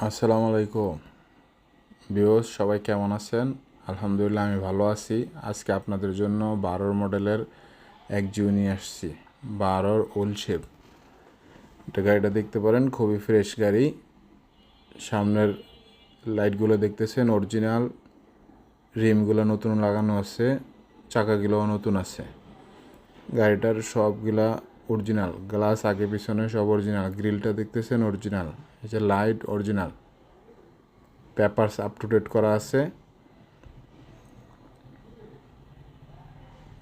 আসসালামু আলাইকুম ভিউয়ার্স, সবাই কেমন আছেন? আলহামদুলিল্লাহ, আমি ভালো আছি। আজকে আপনাদের জন্য 12 মডেলের এক জিও নিয়ে আসছি। 12 ওল্ড শেপ। এটা গাড়িটা দেখতে পারেন, খুবই ফ্রেশ গাড়ি। সামনের লাইটগুলো দেখতেছেন অরিজিনাল, রিমগুলো নতুন লাগানো আছে, চাকাগুলোও নতুন আছে। গাড়িটার সবগুলা অরিজিনাল, গ্লাস আগে পিছনে সব অরিজিনাল। গ্রিলটা দেখতেছেন অরিজিনাল, এই যে light original, papers up to date করা আছে।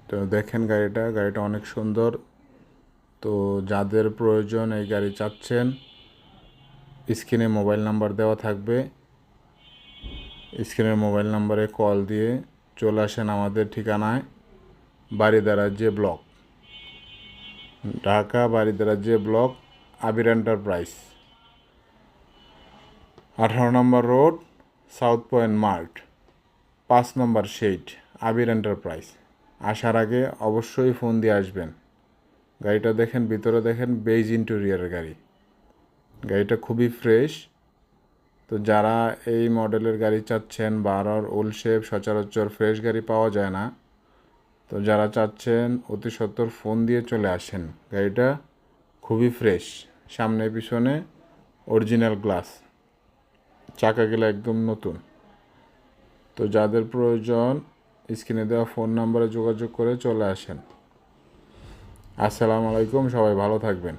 তো দেখেন গাড়িটা অনেক সুন্দর। তো যাদের প্রয়োজন, এই গাড়ি চাচ্ছেন, স্ক্রিনে মোবাইল নাম্বার দেওয়া থাকবে। স্ক্রিনের মোবাইল নাম্বারে কল দিয়ে চলে আসেন আমাদের ঠিকানায়, বারিধারা যে ব্লক, ঢাকা বারিধারা যে ব্লক, আবির এন্টারপ্রাইজ, 18 নম্বর রোড, সাউথ পয়েন্ট মার্ট, 5 নম্বর শেড, আবির এন্টারপ্রাইজ। আসার আগে অবশ্যই ফোন দিয়ে আসবেন। গাড়িটা দেখেন, ভিতরে দেখেন, বেজ ইন্টেরিয়রের গাড়ি। গাড়িটা খুবই ফ্রেশ। তো যারা এই মডেলের গাড়ি চাচ্ছেন, 12 ওল্ড শেপ, সচরাচর ফ্রেশ গাড়ি পাওয়া যায় না। তো যারা চাচ্ছেন, অতি সত্বর ফোন দিয়ে চলে আসেন। গাড়িটা খুবই ফ্রেশ, সামনে পিছনে অরিজিনাল গ্লাস, চাকাগুলো একদম নতুন। তো যাদের প্রয়োজন, স্ক্রিনে দেওয়া ফোন নাম্বারে যোগাযোগ করে চলে আসেন। আসসালামু আলাইকুম, সবাই ভালো থাকবেন।